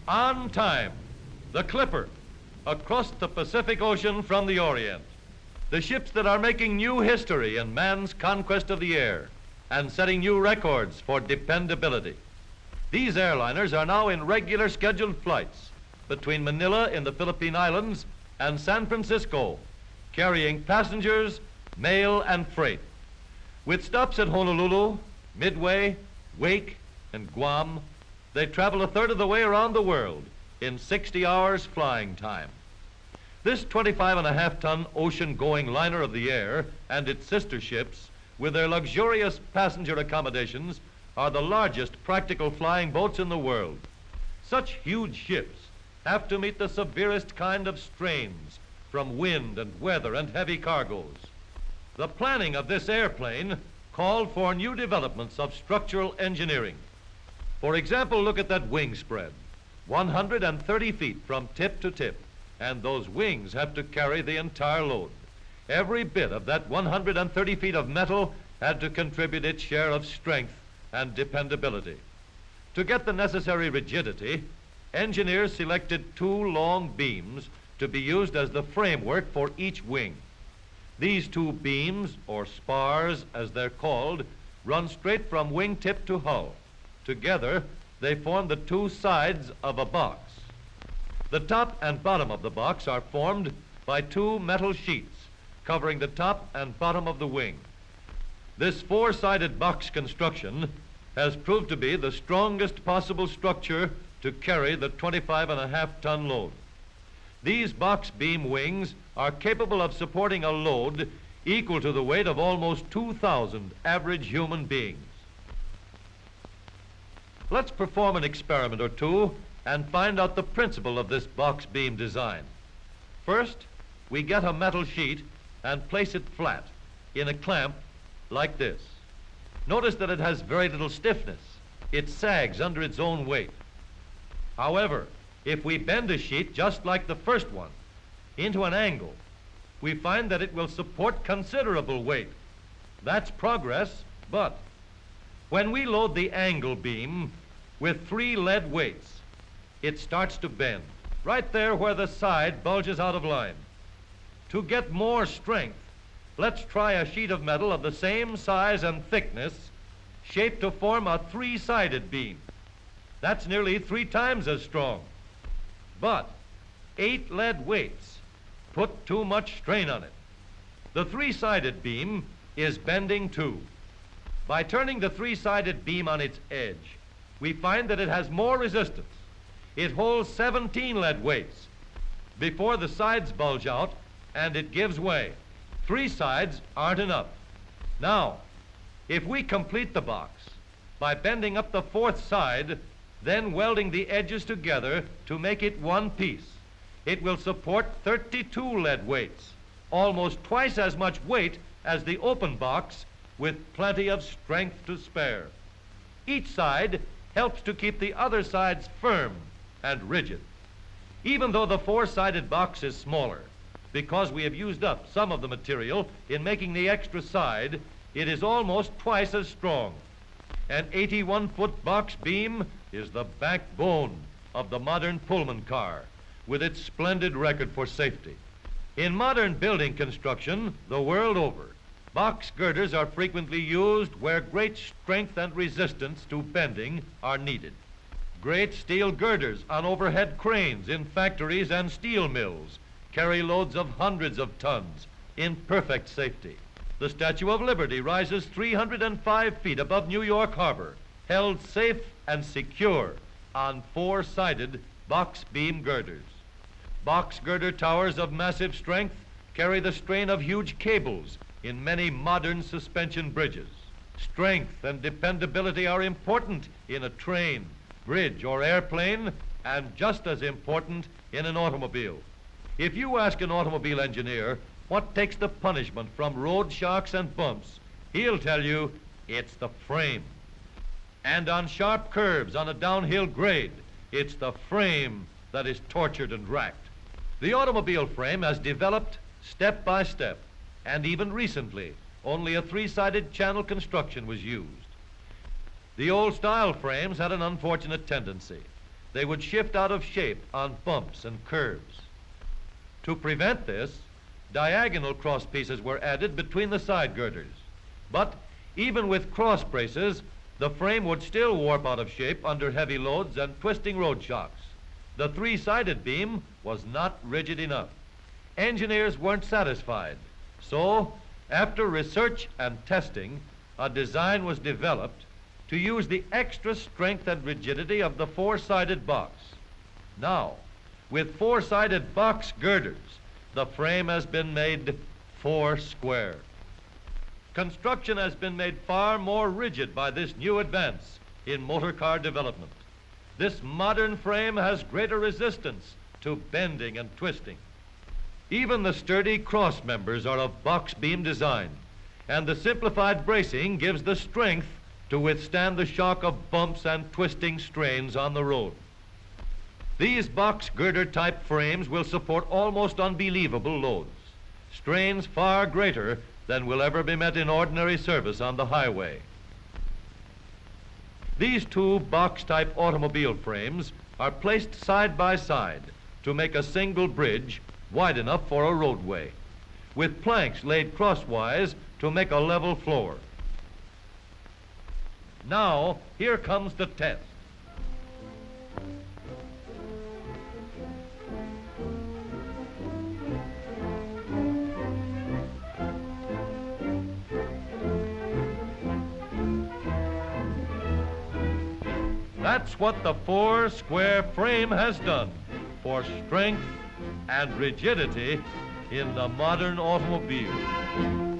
On time, the Clipper, across the Pacific Ocean from the Orient. The ships that are making new history in man's conquest of the air and setting new records for dependability. These airliners are now in regular scheduled flights between Manila in the Philippine Islands and San Francisco, carrying passengers, mail, and freight. With stops at Honolulu, Midway, Wake, and Guam, they travel a third of the way around the world in 60 hours flying time. This 25.5-ton ocean-going liner of the air and its sister ships, with their luxurious passenger accommodations, are the largest practical flying boats in the world. Such huge ships have to meet the severest kind of strains from wind and weather and heavy cargoes. The planning of this airplane called for new developments of structural engineering. For example, look at that wing spread, 130 feet from tip to tip, and those wings have to carry the entire load. Every bit of that 130 feet of metal had to contribute its share of strength and dependability. To get the necessary rigidity, engineers selected 2 long beams to be used as the framework for each wing. These 2 beams, or spars as they're called, run straight from wingtip to hull. Together, they form the 2 sides of a box. The top and bottom of the box are formed by 2 metal sheets covering the top and bottom of the wing. This 4-sided box construction has proved to be the strongest possible structure to carry the 25.5-ton load. These box beam wings are capable of supporting a load equal to the weight of almost 2,000 average human beings. Let's perform an experiment or two and find out the principle of this box beam design. First, we get a metal sheet and place it flat in a clamp like this. Notice that it has very little stiffness. It sags under its own weight. However, if we bend a sheet just like the first one into an angle, we find that it will support considerable weight. That's progress, but when we load the angle beam with 3 lead weights, it starts to bend, right there where the side bulges out of line. To get more strength, let's try a sheet of metal of the same size and thickness, shaped to form a 3-sided beam. That's nearly 3 times as strong. But 8 lead weights put too much strain on it. The 3-sided beam is bending too. By turning the 3-sided beam on its edge, we find that it has more resistance. It holds 17 lead weights before the sides bulge out, and it gives way. 3 sides aren't enough. Now, if we complete the box by bending up the 4th side, then welding the edges together to make it one piece, it will support 32 lead weights, almost twice as much weight as the open box, with plenty of strength to spare. Each side helps to keep the other sides firm and rigid. Even though the 4-sided box is smaller, because we have used up some of the material in making the extra side, it is almost twice as strong. An 81-foot box beam is the backbone of the modern Pullman car, with its splendid record for safety. In modern building construction the world over, box girders are frequently used where great strength and resistance to bending are needed. Great steel girders on overhead cranes in factories and steel mills carry loads of hundreds of tons in perfect safety. The Statue of Liberty rises 305 feet above New York Harbor, held safe and secure on 4-sided box beam girders. Box girder towers of massive strength carry the strain of huge cables in many modern suspension bridges. Strength and dependability are important in a train, bridge, or airplane, and just as important in an automobile. If you ask an automobile engineer what takes the punishment from road shocks and bumps, he'll tell you it's the frame. And on sharp curves on a downhill grade, it's the frame that is tortured and racked. The automobile frame has developed step by step, and even recently, only a 3-sided channel construction was used. The old style frames had an unfortunate tendency. they would shift out of shape on bumps and curves. To prevent this, diagonal cross pieces were added between the side girders. But even with cross braces, the frame would still warp out of shape under heavy loads and twisting road shocks. The three-sided beam was not rigid enough. Engineers weren't satisfied. So, after research and testing, a design was developed to use the extra strength and rigidity of the four-sided box. Now, with four-sided box girders, the frame has been made four square. Construction has been made far more rigid by this new advance in motor car development. This modern frame has greater resistance to bending and twisting. Even the sturdy cross members are of box beam design, and the simplified bracing gives the strength to withstand the shock of bumps and twisting strains on the road. These box girder type frames will support almost unbelievable loads, strains far greater than will ever be met in ordinary service on the highway. These two box-type automobile frames are placed side by side to make a single bridge wide enough for a roadway, with planks laid crosswise to make a level floor. Now, here comes the test. That's what the four-square frame has done for strength and rigidity in the modern automobile.